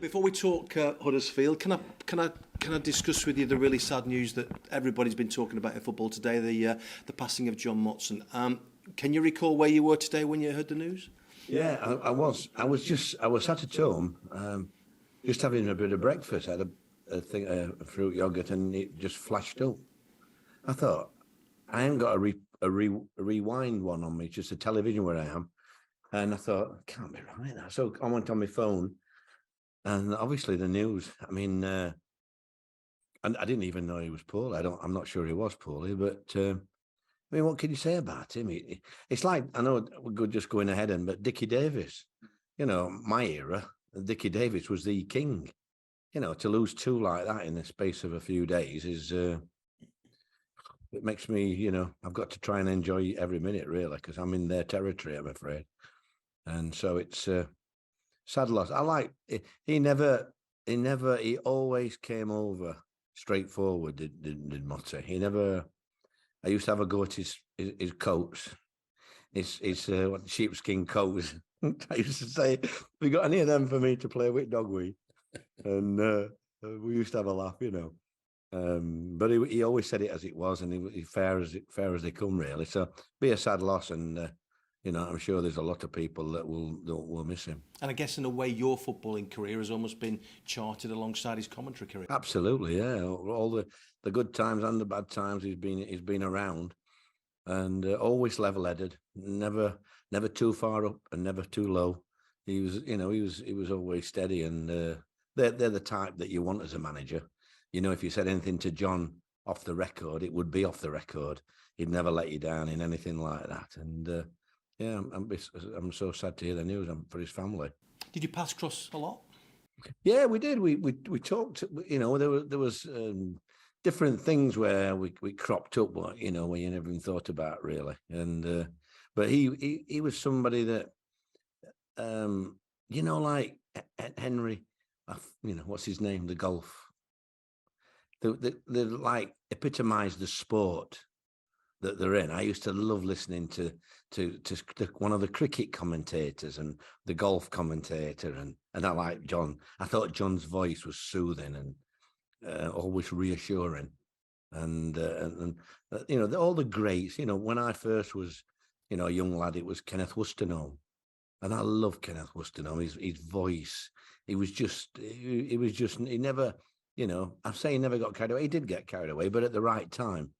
Before we talk Huddersfield, can I discuss with you the really sad news that everybody's been talking about in football today, the passing of John Motson. Can you recall where you were today when you heard the news? Yeah, I was. I was sat at home, just having a bit of breakfast. I had a fruit yogurt, and it just flashed up. I thought, I ain't got a rewind one on me, just a television where I am, and I thought, can't be right now. So I went on my phone, and obviously the news. I mean, and I didn't even know he was poorly. I'm not sure he was poorly, but. I mean, what can you say about him? It's like, I know we're just going ahead, but Dickie Davies, my era, Dickie Davies was the king. To lose two like that in the space of a few days is, it makes me, I've got to try and enjoy every minute, really, because I'm in their territory, I'm afraid. And so it's a sad loss. He always came over straightforward, did Motti. I used to have a go at his coats, his sheepskin coats. I used to say, "Have you got any of them for me to play with, dog weed?" And we used to have a laugh, But he always said it as it was, and he fair as they come, really. So be a sad loss, and I'm sure there's a lot of people that will miss him. And I guess in a way, your footballing career has almost been charted alongside his commentary career. Absolutely, yeah. All the good times and the bad times he's been around, and always level-headed, never too far up and never too low. He was always steady, and they're the type that you want as a manager. If you said anything to John off the record, it would be off the record. He'd never let you down in anything like that, and. Yeah, I'm so sad to hear the news for his family. Did you pass across a lot? Yeah, we did. We talked. There was different things where we cropped up. What where you never even thought about, really. And but he was somebody that like Henry. What's his name? The golf. They like epitomised the sport that they're in. I used to love listening to one of the cricket commentators and the golf commentator, and I like John. I thought John's voice was soothing and always reassuring, and all the greats. When I first was a young lad, it was Kenneth Wostanome, and I love Kenneth Wostanome. His voice, he never, I say he never got carried away. He did get carried away, but at the right time.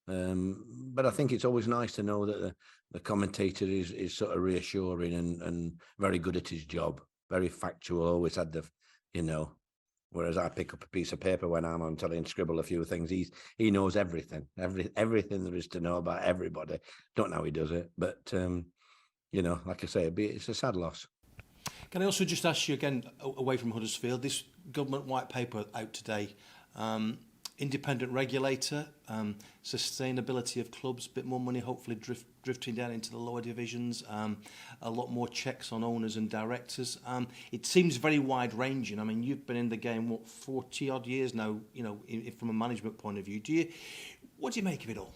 But I think it's always nice to know that the commentator is sort of reassuring and very good at his job, very factual, always had whereas I pick up a piece of paper when I'm on telly and scribble a few things. He knows everything there is to know about everybody. Don't know how he does it, but like I say, it's a sad loss. Can I also just ask you again, away from Huddersfield, this government white paper out today, independent regulator, sustainability of clubs, a bit more money hopefully drifting down into the lower divisions, a lot more checks on owners and directors. It seems very wide-ranging. I mean, you've been in the game, 40-odd years now, from a management point of view. What do you make of it all?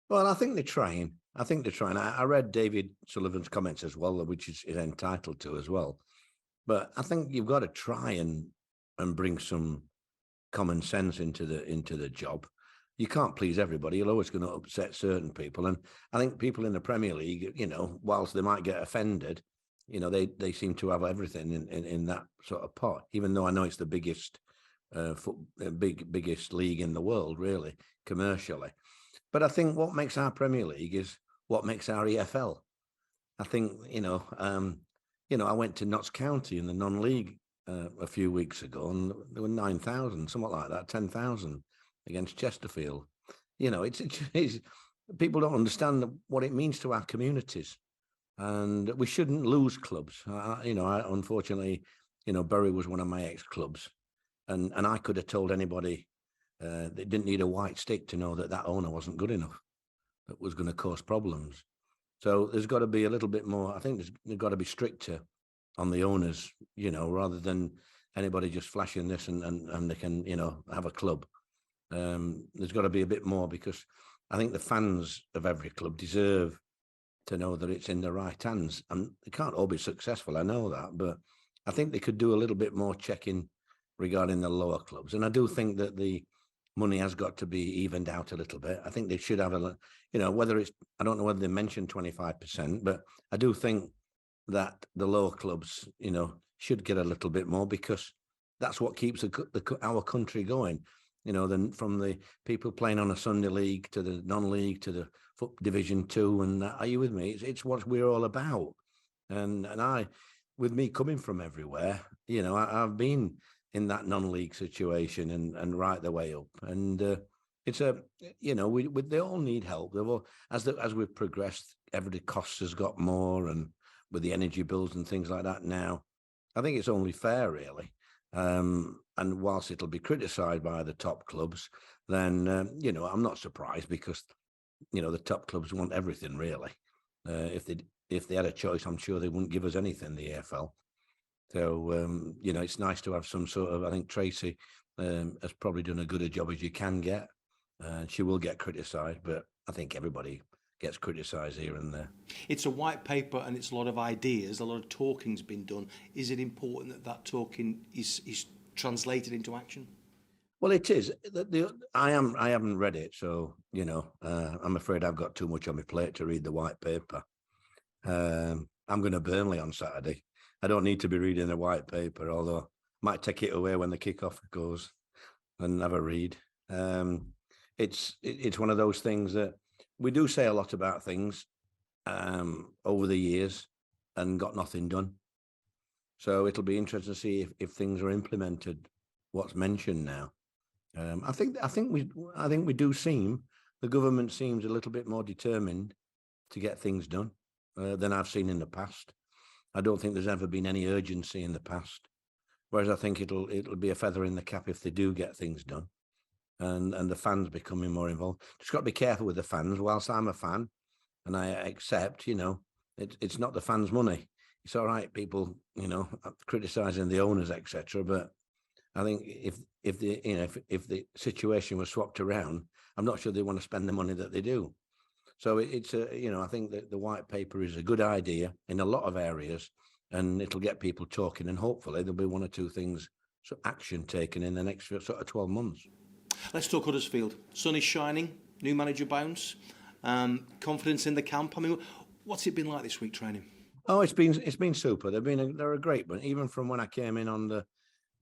Well, I think they're trying. I read David Sullivan's comments as well, which is entitled to as well. But I think you've got to try and bring some common sense into the job. You can't please everybody. You're always going to upset certain people, and I think people in the Premier League, whilst they might get offended, they seem to have everything in that sort of pot. Even though I know it's the biggest biggest league in the world, really, commercially. But I think what makes our Premier League is what makes our EFL. I think I went to Notts County in the non-league a few weeks ago, and there were 9,000, something like that, 10,000 against Chesterfield. It's people don't understand what it means to our communities, and we shouldn't lose clubs. Unfortunately, Bury was one of my ex-clubs, and I could have told anybody that didn't need a white stick to know that owner wasn't good enough, that was going to cause problems. So there's got to be a little bit more. I think there's got to be stricter on the owners, rather than anybody just flashing this and they can, have a club. There's got to be a bit more, because I think the fans of every club deserve to know that it's in the right hands. And they can't all be successful, I know that, but I think they could do a little bit more checking regarding the lower clubs. And I do think that the money has got to be evened out a little bit. I think they should have whether it's, I don't know whether they mentioned 25%, but I do think that the lower clubs, should get a little bit more, because that's what keeps our country going. From the people playing on a Sunday league to the non-league to the Division 2, and are you with me? It's what we're all about. And I, with me coming from everywhere, I've been in that non-league situation and right the way up. And it's they all need help. They've all, as we've progressed, every cost has got more, and with the energy bills and things like that now, I think it's only fair, really. And whilst it'll be criticised by the top clubs, then, I'm not surprised, because, the top clubs want everything, really. If they had a choice, I'm sure they wouldn't give us anything, the AFL. So, it's nice to have some sort of, I think Tracy has probably done as good a job as you can get. She will get criticised, but I think everybody gets criticised here and there. It's a white paper and it's a lot of ideas, a lot of talking's been done. Is it important that talking is translated into action? Well, it is. I haven't read it, so, I'm afraid I've got too much on my plate to read the white paper. I'm going to Burnley on Saturday. I don't need to be reading the white paper, although I might take it away when the kickoff goes and have a read. It's one of those things that we do say a lot about things over the years and got nothing done. So it'll be interesting to see if things are implemented, what's mentioned now. I think we do seem, the government seems a little bit more determined to get things done than I've seen in the past. I don't think there's ever been any urgency in the past, whereas I think it'll be a feather in the cap if they do get things done, and the fans becoming more involved. Just got to be careful with the fans. Whilst I'm a fan, and I accept, it's not the fans' money. It's all right, people, criticising the owners, etc. But I think if the situation was swapped around, I'm not sure they want to spend the money that they do. So it's I think that the white paper is a good idea in a lot of areas, and it'll get people talking, and hopefully there'll be one or two things, so action taken in the next sort of 12 months. Let's talk Huddersfield. Sun is shining, new manager bounce, confidence in the camp. I mean, what's it been like this week training? Oh, it's been super. They're a great one. Even from when I came in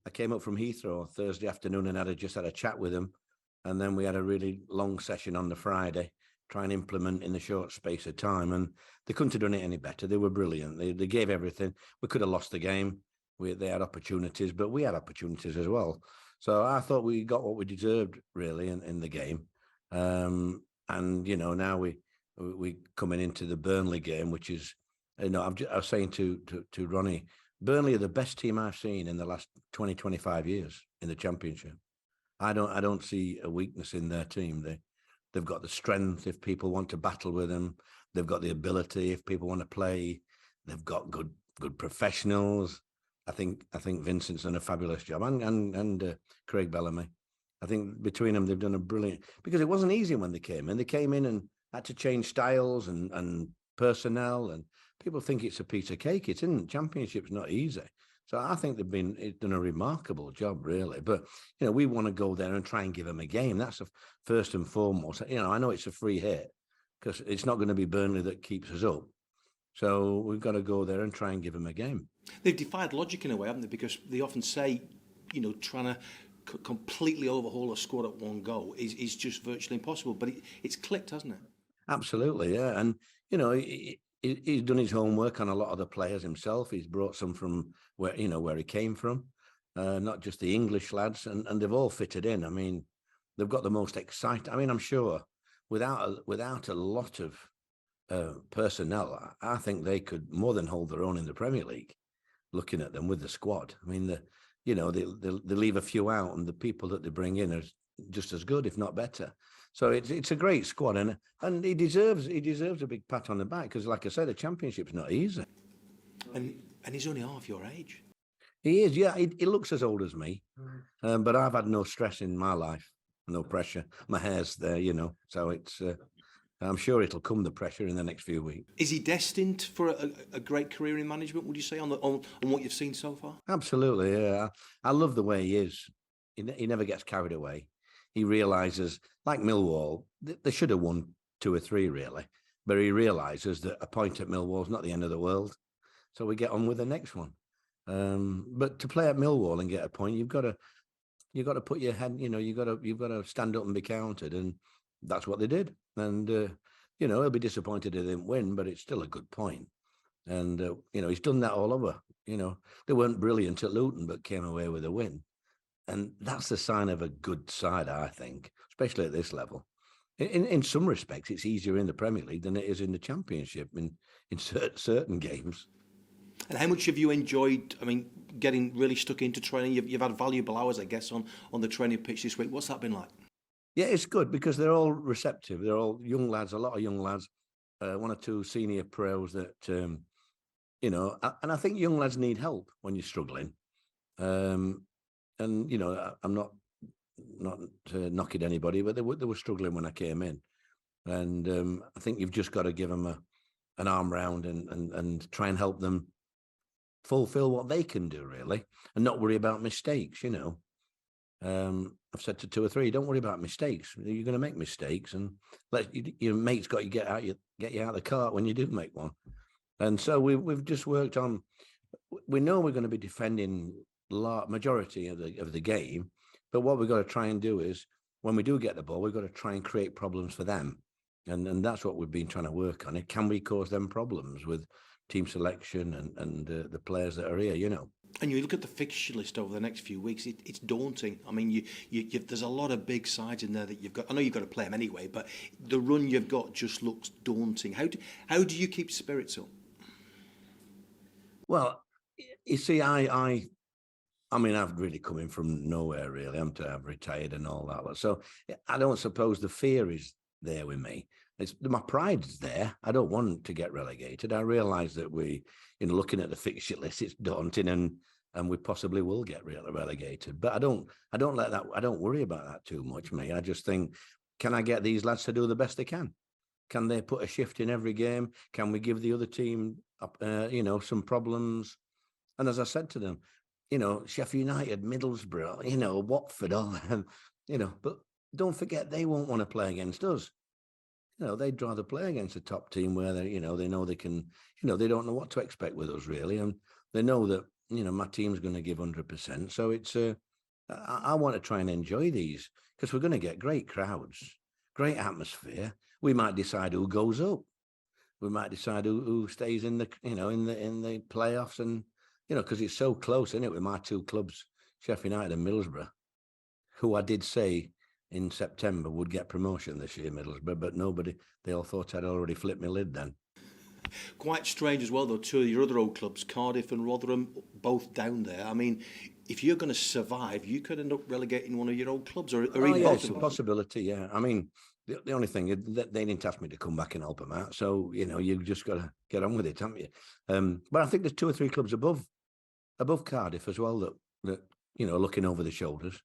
I came up from Heathrow Thursday afternoon and just had a chat with them, and then we had a really long session on the Friday, try and implement in a short space of time, and they couldn't have done it any better. They were brilliant. They gave everything. We could have lost the game. They had opportunities, but we had opportunities as well. So I thought we got what we deserved, really, in the game. And now we coming into the Burnley game, which is, I was saying to Ronnie, Burnley are the best team I've seen in the last 20, 25 years in the Championship. I don't see a weakness in their team. They've got the strength if people want to battle with them. They've got the ability if people want to play. They've got good professionals. I think Vincent's done a fabulous job, and Craig Bellamy. I think between them they've done a brilliant, because it wasn't easy when they came in. They came in and had to change styles and personnel, and people think it's a piece of cake. It isn't. Championship's not easy. So I think they've done a remarkable job, really. But, we want to go there and try and give them a game. That's first and foremost. I know it's a free hit, because it's not going to be Burnley that keeps us up. So we've got to go there and try and give them a game. They've defied logic in a way, haven't they? Because they often say, trying to completely overhaul a squad at one go is just virtually impossible. But it's clicked, hasn't it? Absolutely, yeah. And, he's done his homework on a lot of the players himself. He's brought some from where he came from, not just the English lads, and they've all fitted in. I mean, they've got the most exciting. I mean, I'm sure without a lot of personnel, I think they could more than hold their own in the Premier League. Looking at them with the squad, I mean, they leave a few out, and the people that they bring in are just as good, if not better. So it's a great squad, and he deserves a big pat on the back, because, like I said, the Championship's not easy. And he's only half your age. He is, yeah. He looks as old as me, but I've had no stress in my life, no pressure. My hair's there, so it's I'm sure it'll come, the pressure, in the next few weeks. Is he destined for a great career in management, would you say, on what you've seen so far? Absolutely, yeah. I love the way he is. He never gets carried away. He realises, like Millwall, they should have won 2 or 3 really, but he realises that a point at Millwall is not the end of the world. So we get on with the next one. But to play at Millwall and get a point, you've got to put your head. You've got to stand up and be counted, and that's what they did. And he'll be disappointed he didn't win, but it's still a good point. And he's done that all over. They weren't brilliant at Luton, but came away with a win. And that's the sign of a good side, I think, especially at this level. In some respects, it's easier in the Premier League than it is in the Championship in certain games. And how much have you enjoyed, getting really stuck into training? You've had valuable hours, I guess, on the training pitch this week. What's that been like? Yeah, it's good because they're all receptive. They're all young lads, a lot of young lads, 1 or 2 senior pros that, and I think young lads need help when you're struggling. I'm not knocking anybody, but they were struggling when I came in. And I think you've just got to give them an arm round and try and help them fulfill what they can do, really, and not worry about mistakes. I've said to 2 or 3, don't worry about mistakes. You're going to make mistakes, and your mate's got you get you out of the cart when you do make one. And so we've just worked on. We know we're going to be defending majority of the game, but what we've got to try and do is when we do get the ball, we've got to try and create problems for them, and that's what we've been trying to work on. Can we cause them problems with team selection and the players that are here? And you look at the fixture list over the next few weeks, it's daunting. There's a lot of big sides in there that you've got. I know you've got to play them anyway, but the run you've got just looks daunting. How do you keep spirits up? Well, you see, I've really come in from nowhere, really. I've retired and all that. So I don't suppose the fear is there with me. My pride's there. I don't want to get relegated. I realise that looking at the fixture list, it's daunting, and we possibly will get relegated. But I don't let that. I don't worry about that too much. I just think, can I get these lads to do the best they can? Can they put a shift in every game? Can we give the other team, some problems? And as I said to them, Sheffield United, Middlesbrough, Watford, all them, but don't forget they won't want to play against us. They'd rather play against a top team where they know they can, they don't know what to expect with us really. And they know that, my team's going to give 100%. So it's, I want to try and enjoy these because we're going to get great crowds, great atmosphere. We might decide who goes up. We might decide who stays in the, in the playoffs and, because it's so close, isn't it, with my 2 clubs, Sheffield United and Middlesbrough, who I did say in September would get promotion this year, Middlesbrough, but nobody, they all thought I'd already flipped my lid then. Quite strange as well, though, 2 of your other old clubs, Cardiff and Rotherham, both down there. If you're going to survive, you could end up relegating one of your old clubs, or even both. It's a possibility, yeah. The only thing is that they didn't ask me to come back and help them out, so you've just got to get on with it, haven't you? But I think there's 2 or 3 clubs above Cardiff as well that looking over the shoulders.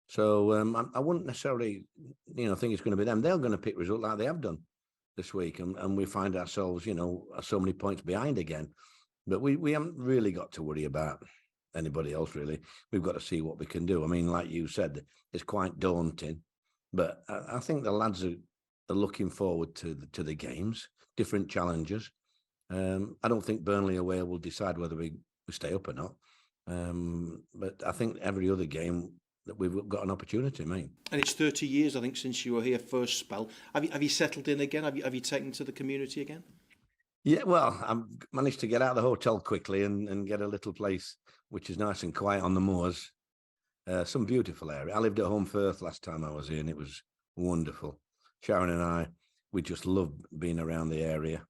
So I wouldn't necessarily think it's going to be them. They're going to pick result like they have done this week, and we find ourselves so many points behind again. But we haven't really got to worry about anybody else really. We've got to see what we can do. Like you said, it's quite daunting, but I think the lads are looking forward to the games, different challenges. I don't think Burnley away will decide whether we stay up or not. But I think every other game that we've got an opportunity, mate. And it's 30 years, I think, since you were here first spell. Have you settled in again? Have you taken to the community again? Yeah, well, I've managed to get out of the hotel quickly and get a little place which is nice and quiet on the moors. Some beautiful area. I lived at Home Firth last time I was here, and it was wonderful. Sharon and I, we just love being around the area.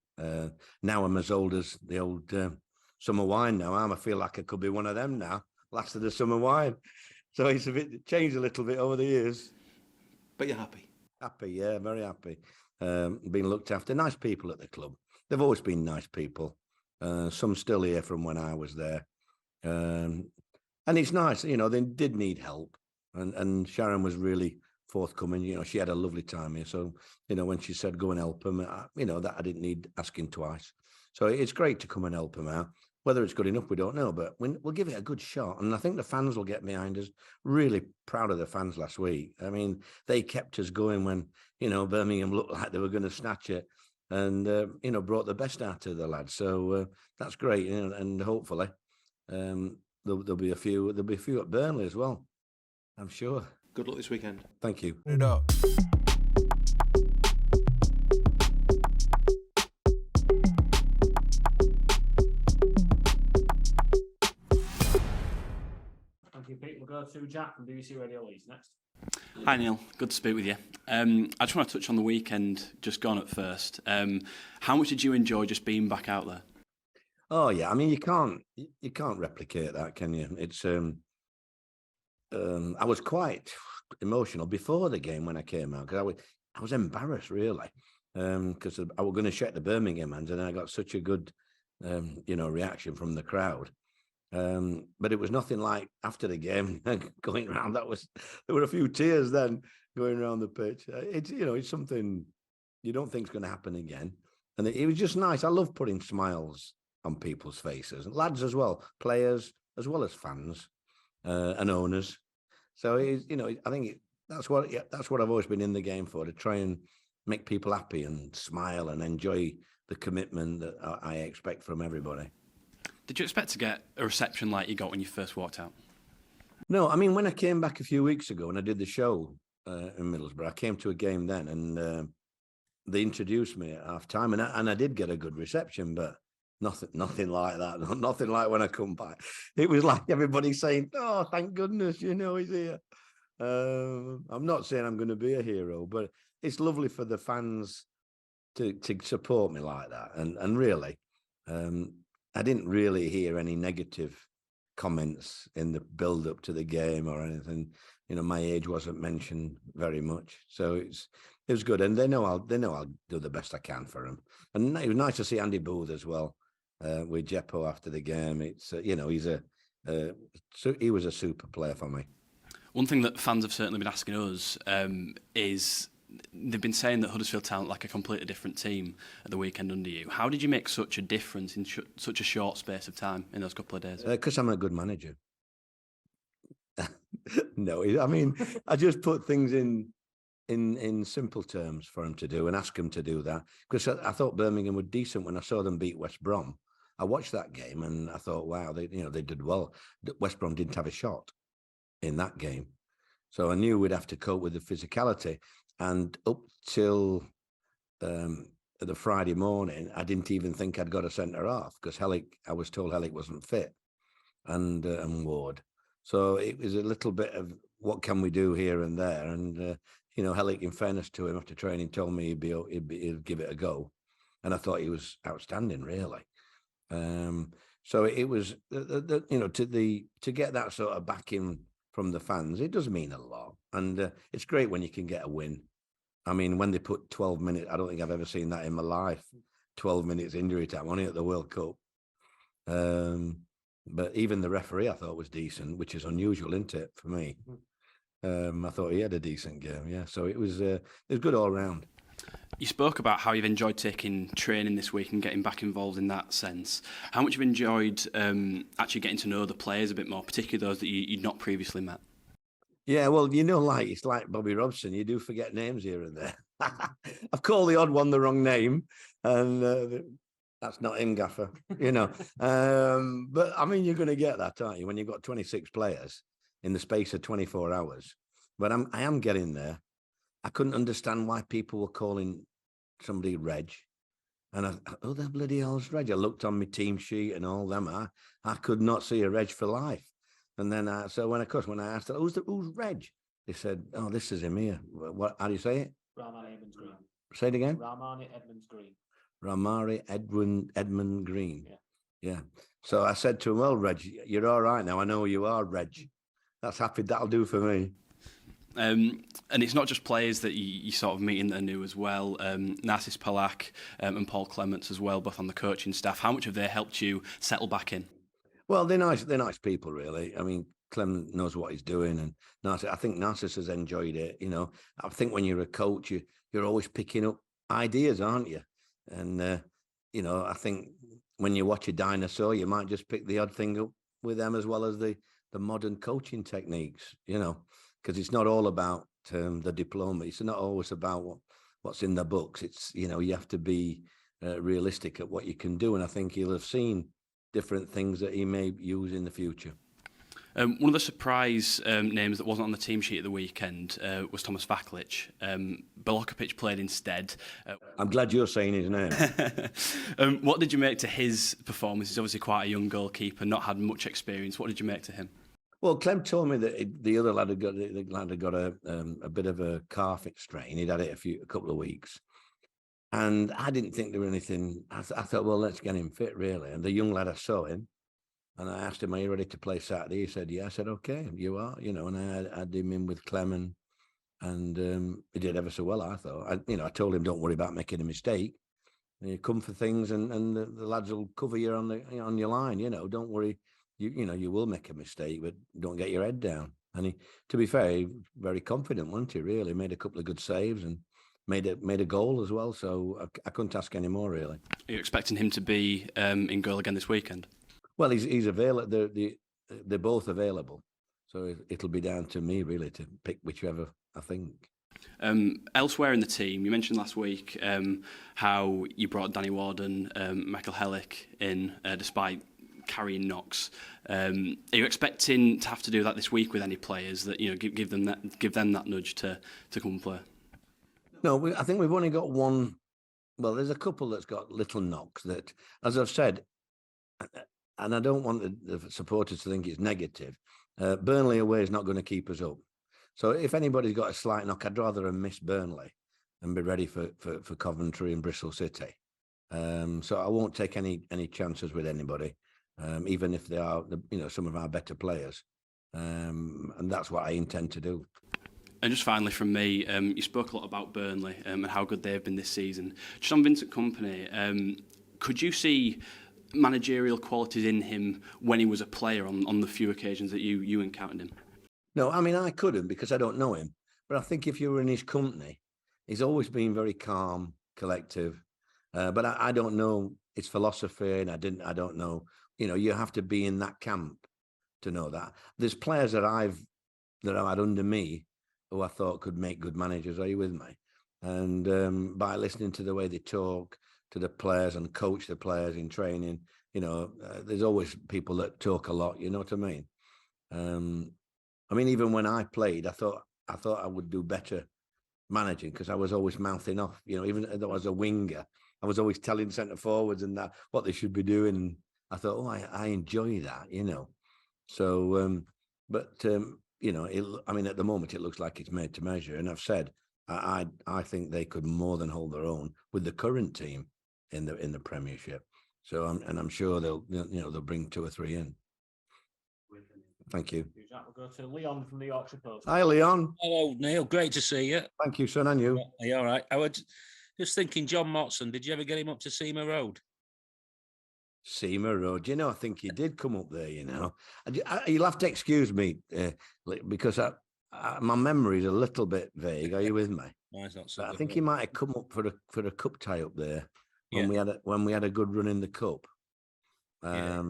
Now I'm as old as the old summer wine now. I feel like I could be one of them now, last of the summer wine. So it's changed a little bit over the years. But you're happy? Happy, yeah, very happy. Being looked after. Nice people at the club. They've always been nice people. Some still here from when I was there. And it's nice, they did need help. And Sharon was really forthcoming. She had a lovely time here. So, when she said go and help them, that I didn't need asking twice. So it's great to come and help them out. Whether it's good enough, we don't know, but we'll give it a good shot. And I think the fans will get behind us. Really proud of the fans last week. I mean, they kept us going when, Birmingham looked like they were going to snatch it and, brought the best out of the lads. So that's great. And hopefully there'll be a few at Burnley as well, I'm sure. Good luck this weekend. Thank you. It up. Thank you, Pete. We'll go to Jack from BBC Radio Leeds next. Hi Neil, good to speak with you. I just want to touch on the weekend just gone at first. How much did you enjoy just being back out there? Oh yeah, I mean you can't replicate that, can you? It's I was quite emotional before the game when I came out because I was embarrassed really because I was going to shake the Birmingham hands and then I got such a good reaction from the crowd. But it was nothing like after the game going around. There were a few tears then going around the pitch. It's something you don't think is going to happen again. And it was just nice. I love putting smiles on people's faces, and lads as well, players as well as fans and owners. So I think that's what I've always been in the game for, to try and make people happy and smile and enjoy the commitment that I expect from everybody. Did you expect to get a reception like you got when you first walked out? No, I mean, when I came back a few weeks ago and I did the show in Middlesbrough, I came to a game then and they introduced me at half time and I did get a good reception, but nothing like that. Nothing like when I come back. It was like everybody saying, oh, thank goodness, he's here. I'm not saying I'm going to be a hero, but it's lovely for the fans to support me like that. And really, I didn't really hear any negative comments in the build up to the game or anything. My age wasn't mentioned very much, so it was good. And they know I'll do the best I can for them. And it was nice to see Andy Booth as well with Jeppo after the game. It's he was a super player for me. One thing that fans have certainly been asking us is they've been saying that Huddersfield Town look like a completely different team at the weekend under you. How did you make such a difference in such a short space of time in those couple of days? Because I'm a good manager. No, I mean, I just put things in simple terms for them to do and ask them to do that. Because I thought Birmingham were decent when I saw them beat West Brom. I watched that game and I thought, wow, they did well. West Brom didn't have a shot in that game. So I knew we'd have to cope with the physicality. And up till the Friday morning, I didn't even think I'd got a centre half because I was told Hellick wasn't fit, and Ward. So it was a little bit of what can we do here and there. And Hellick, in fairness to him, after training, told me he'd give it a go, and I thought he was outstanding, really. So it was to get that sort of backing from the fans, it does mean a lot. And it's great when you can get a win. I mean, when they put 12 minutes, I don't think I've ever seen that in my life, 12 minutes injury time, only at the World Cup. But even the referee I thought was decent, which is unusual, isn't it, for me? I thought he had a decent game, yeah. So it was good all round. You spoke about how you've enjoyed taking training this week and getting back involved in that sense. How much have you enjoyed actually getting to know the players a bit more, particularly those that you'd not previously met? Yeah, well, it's like Bobby Robson. You do forget names here and there. I've called the odd one the wrong name, and that's not him, Gaffer, But, I mean, you're going to get that, aren't you, when you've got 26 players in the space of 24 hours. But I am getting there. I couldn't understand why people were calling somebody Reg. And who the bloody hell's Reg? I looked on my team sheet and all them. I could not see a Reg for life. And then, when I asked, who's Reg? They said, oh, this is him here. How do you say it? Ramani Edmonds Green. Say it again? Ramani Edmonds Green. Ramari Edmund Green. Yeah. So I said to him, well, Reg, you're all right now. I know you are, Reg. That's happy. That'll do for me. And it's not just players that you sort of meeting that are new as well. Narcis Palak and Paul Clements as well, both on the coaching staff. How much have they helped you settle back in? Well, they're nice people, really. I mean, Clem knows what he's doing, and I think Narcissus has enjoyed it. You know, I think when you're a coach, you're always picking up ideas, aren't you? And you know, I think when you watch a dinosaur, you might just pick the odd thing up with them, as well as the modern coaching techniques. You know, because it's not all about the diploma. It's not always about what's in the books. It's, you know, you have to be realistic at what you can do, and I think he'll have seen different things that he may use in the future. One of the surprise names that wasn't on the team sheet at the weekend was Thomas Vaklic. Belokovic played instead. I'm glad you're saying his name. What did you make to his performance? He's obviously quite a young goalkeeper, not had much experience. What did you make to him? Well, Clem told me that the other lad had got a bit of a calf strain. He'd had it a couple of weeks. And I didn't think there was anything. I thought, well, let's get him fit, really. And the young lad, I saw him, and I asked him, "Are you ready to play Saturday?" He said, "Yeah." I said, "Okay, you are." You know, and I had him in with Clem, and he did ever so well, I thought. I told him, "Don't worry about making a mistake. You come for things, and the lads will cover you on your line. You know, don't worry. You will make a mistake, but don't get your head down." And to be fair, he very confident, wasn't he? Really made a couple of good saves and made a goal as well. So I couldn't ask any more, really. Are you expecting him to be in goal again this weekend? Well, he's available. They're both available, so it'll be down to me really to pick whichever I think. Elsewhere in the team, you mentioned last week how you brought Danny Ward and Michael Hellick in despite carrying knocks. Are you expecting to have to do that this week with any players that give them that nudge to come and play? No, I think we've only got one. Well, there's a couple that's got little knocks that, as I've said, and I don't want the supporters to think it's negative. Burnley away is not going to keep us up. So if anybody's got a slight knock, I'd rather them miss Burnley and be ready for Coventry and Bristol City. So I won't take any chances with anybody, even if they are some of our better players. And that's what I intend to do. And just finally from me, you spoke a lot about Burnley and how good they've been this season. Just on Vincent Kompany, could you see managerial qualities in him when he was a player on the few occasions that you encountered him? No, I mean, I couldn't because I don't know him. But I think if you were in his company, he's always been very calm, collective. But I don't know his philosophy, and I don't know. You have to be in that camp to know that. There's players that I've had under me who I thought could make good managers. Are you with me? And by listening to the way they talk to the players and coach the players in training, there's always people that talk a lot. You know what I mean? I mean, even when I played, I thought I would do better managing because I was always mouthing off. Even though I was a winger, I was always telling centre forwards and that what they should be doing. And I thought, I enjoy that. So, I mean, at the moment, it looks like it's made to measure. And I've said, I think they could more than hold their own with the current team in the Premiership. So, I'm sure they'll bring 2 or 3 in. Thank you. We'll go to Leon from the Yorkshire Post. Hi, Leon. Hello, Neil. Great to see you. Thank you, son, and you. Are you all right? I was just thinking, John Motson, did you ever get him up to Seymour Road? Seymour Road. I think he did come up there, You'll have to excuse me because my memory is a little bit vague. Are you with me? Mine's not so I good, think he might have come up for a cup tie up there when Yeah. we had a good run in the cup. Yeah.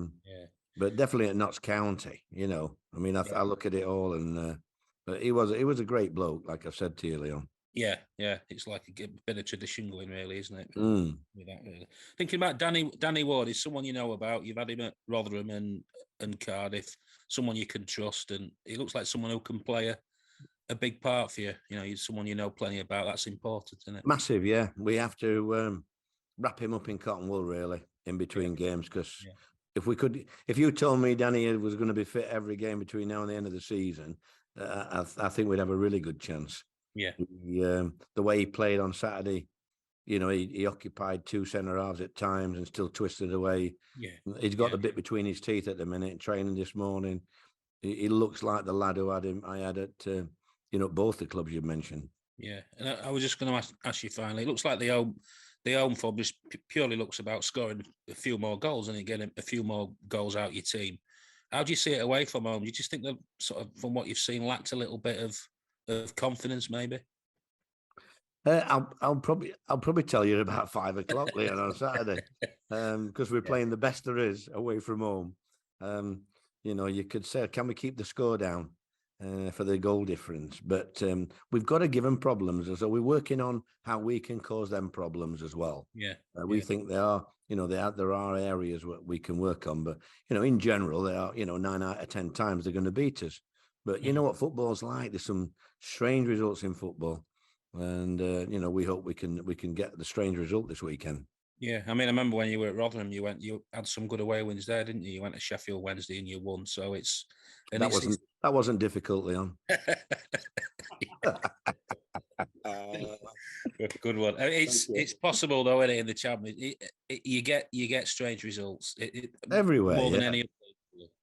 But definitely at Notts County, I mean, I look at it all, and but he was a great bloke, like I've said to you, Leon. Yeah. It's like a bit of tradition going, really, isn't it? Mm. With that, really. Thinking about Danny Ward, is someone you know about. You've had him at Rotherham and Cardiff, someone you can trust, and he looks like someone who can play a big part for you. He's someone you know plenty about. That's important, isn't it? Massive, yeah. We have to wrap him up in cotton wool, really, in between games, because if you told me Danny was going to be fit every game between now and the end of the season, I think we'd have a really good chance. Yeah. The way he played on Saturday, he occupied 2 centre halves at times and still twisted away. Yeah. He's got the bit between his teeth at the minute. Training this morning, he looks like the lad who I had at both the clubs you mentioned. Yeah, and I was just going to ask you finally. It looks like the home form just purely looks about scoring a few more goals and getting a few more goals out your team. How do you see it away from home? Do you just think that sort of, from what you've seen, lacked a little bit of confidence, maybe? I'll probably tell you about 5 o'clock, Leon, on Saturday, because we're playing the best there is away from home. You could say, can we keep the score down for the goal difference? But we've got to give them problems, and so we're working on how we can cause them problems as well. Yeah, we think there are areas where we can work on, but in general, they are 9 out of 10 times they're going to beat us. But you know what football's like. There's some strange results in football. And we hope we can get the strange result this weekend. Yeah, I mean, I remember when you were at Rotherham, you had some good away wins there, didn't you? You went to Sheffield Wednesday and you won. So that wasn't difficult, Leon. Good one. It's possible though, isn't it, in the Champions? You get strange results everywhere, more than any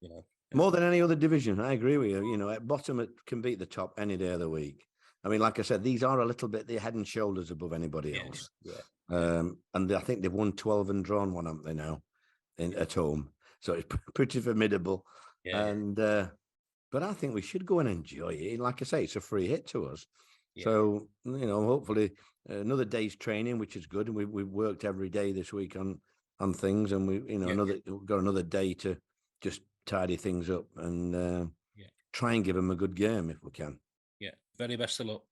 other. More than any other division. I agree with you. At bottom it can beat the top any day of the week. I mean, like I said, these are a little bit, they're head and shoulders above anybody else. Yeah. And I think they've won 12 and drawn one, haven't they, now at home? So it's pretty formidable. Yeah. And but I think we should go and enjoy it. Like I say, it's a free hit to us. Yeah. So, hopefully another day's training, which is good. And we've worked every day this week on things. And we've got another day to just tidy things up and try and give them a good game if we can. Yeah, very best of luck.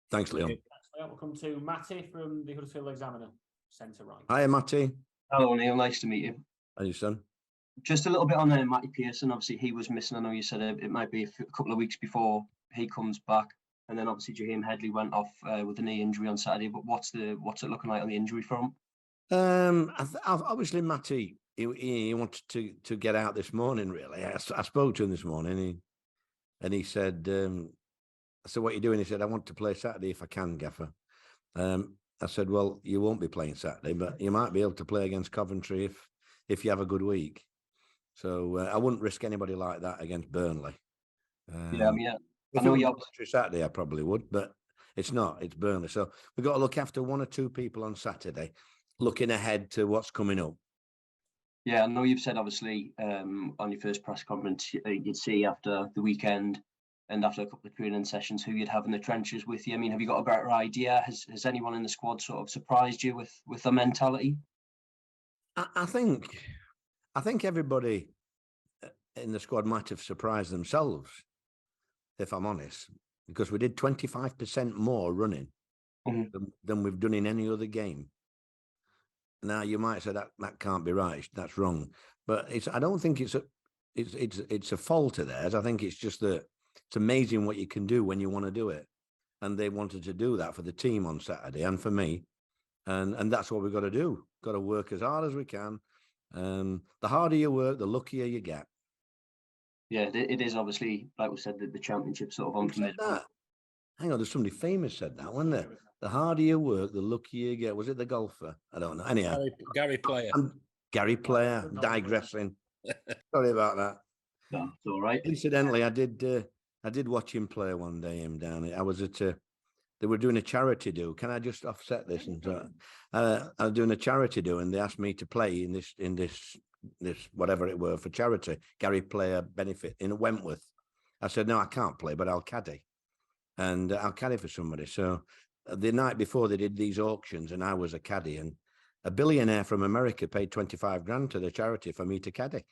Thanks, Leon. We'll come to Matty from the Huddersfield Examiner, centre right. Hi, Matty. Hello, Neil. Nice to meet you. How are you, son? Just a little bit on Matty Pearson. Obviously, he was missing. I know you said it might be a couple of weeks before he comes back. And then obviously, Jaheim Headley went off with a knee injury on Saturday. But what's it looking like on the injury front? Obviously, Matty, he wanted to get out this morning, really. I spoke to him this morning and he said... So what are you doing? He said, I want to play Saturday if I can, Gaffer. I said, well, you won't be playing Saturday, but you might be able to play against Coventry if you have a good week. So I wouldn't risk anybody like that against Burnley. I know you're Saturday, I probably would, but it's not. It's Burnley. So we've got to look after one or two people on Saturday, looking ahead to what's coming up. Yeah, I know you've said, obviously, on your first press conference, you'd see after the weekend and after a couple of training sessions who you'd have in the trenches with you. I mean, have you got a better idea? Has anyone in the squad sort of surprised you with their mentality? I think everybody in the squad might have surprised themselves, if I'm honest, because we did 25% more running than we've done in any other game. Now you might say that can't be right. That's wrong, but I don't think it's a fault of theirs. I think it's just that. It's amazing what you can do when you want to do it. And they wanted to do that for the team on Saturday and for me. And that's what we've got to do. Got to work as hard as we can. The harder you work, the luckier you get. Yeah, it is obviously, like we said, the championship sort of unformidable. Hang on, there's somebody famous said that, wasn't there? The harder you work, the luckier you get. Was it the golfer? I don't know. Anyhow. Gary Player. Gary Player, digressing. Sorry about that. No, it's all right. Incidentally, I did watch him play one day. Him down. I was they were doing a charity do. Can I just offset this? And I was doing a charity do, and they asked me to play in this whatever it were for charity. Gary Player benefit in Wentworth. I said no, I can't play, but I'll caddy, and I'll caddy for somebody. So the night before they did these auctions, and I was a caddy, and a billionaire from America paid 25 grand to the charity for me to caddy.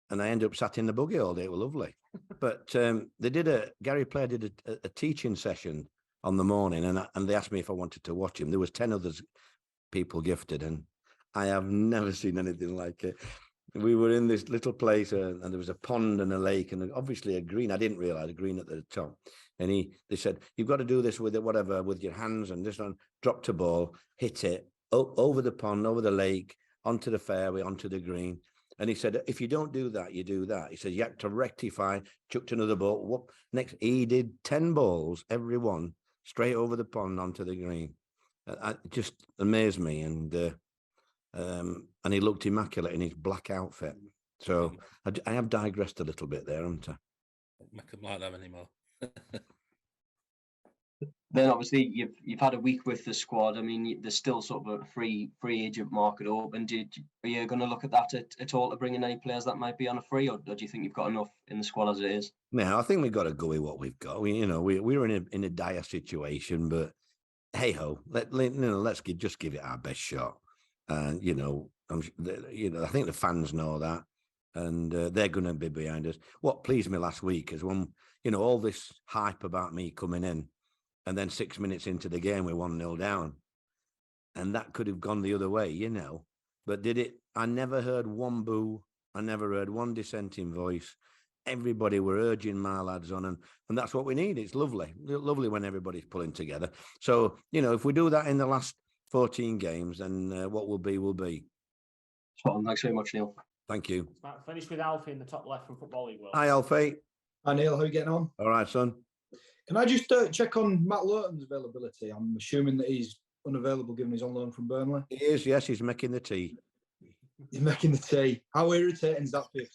And I ended up sat in the buggy all day. It was lovely. But Gary Player did a teaching session on the morning, and they asked me if I wanted to watch him. There was 10 other people gifted, and I have never seen anything like it. We were in this little place, and there was a pond and a lake, and obviously a green. I didn't realize a green at the top. And they said, you've got to do this with with your hands, and this one, dropped a ball, hit it over the pond, over the lake, onto the fairway, onto the green. And he said, if you don't do that, you do that. He said, you have to rectify, chucked another ball. Whoop. Next, he did 10 balls, every one, straight over the pond onto the green. It just amazed me. And he looked immaculate in his black outfit. So I have digressed a little bit there, haven't I? Make them like that anymore. Then obviously you've had a week with the squad. I mean, there's still sort of a free agent market open. Are you going to look at that at all to bring in any players that might be on a free, or do you think you've got enough in the squad as it is? No, I think we've got to go with what we've got. We're in a dire situation, but hey ho, let's just give it our best shot. And I think the fans know that, and they're going to be behind us. What pleased me last week is when all this hype about me coming in, and then 6 minutes into the game we're 1-0 down, and that could have gone the other way, But did it? I never heard one boo. I never heard one dissenting voice. Everybody were urging my lads on, and that's what we need. It's lovely when everybody's pulling together. So, if we do that in the last 14 games, then what will be, will be. Spot on. Thanks very much, Neil. Thank you. Finish with Alfie in the top left from Football League World. Hi, Alfie. Hi, Neil. How are you getting on? All right, son. Can I just check on Matt Lurton's availability? I'm assuming that he's unavailable given he's on loan from Burnley. He is, yes. He's making the tea. He's making the tea. How irritating is that for you?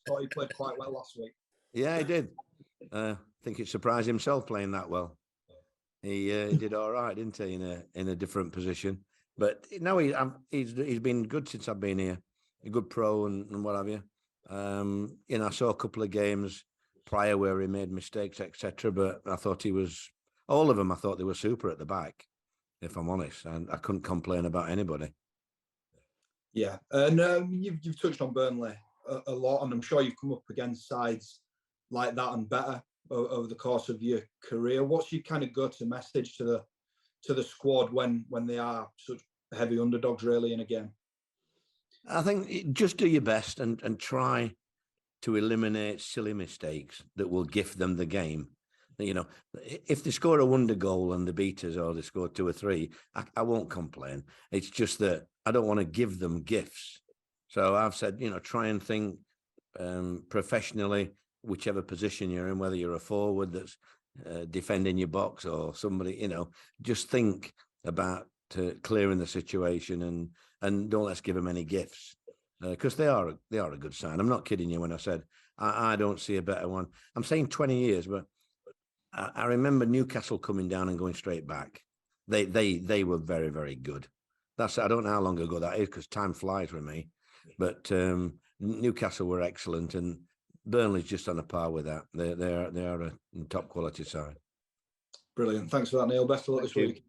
Thought he played quite well last week. Yeah, he did. I think it surprised himself playing that well. He did all right, didn't he, in a different position? But no, he's been good since I've been here. A good pro and what have you. I saw a couple of games prior where he made mistakes, etc. But I thought all of them. I thought they were super at the back, if I'm honest, and I couldn't complain about anybody. Yeah, and you've touched on Burnley a lot, and I'm sure you've come up against sides like that and better over the course of your career. What's your kind of go-to message to the squad when they are such heavy underdogs really in a game? I think just do your best and try to eliminate silly mistakes that will gift them the game. If they score a wonder goal and they beat us, or they score 2 or 3, I won't complain. It's just that I don't want to give them gifts. So I've said, try and think professionally, whichever position you're in, whether you're a forward that's defending your box or somebody, just think about clearing the situation and don't let's give them any gifts, because they are a good sign. I'm not kidding you when I said I don't see a better one. I'm saying 20 years, but I remember Newcastle coming down and going straight back. They were very, very good. I don't know how long ago that is, because time flies with me. But Newcastle were excellent, and Burnley's just on a par with that. They are a top quality side. Brilliant. Thanks for that, Neil. Best of luck this week.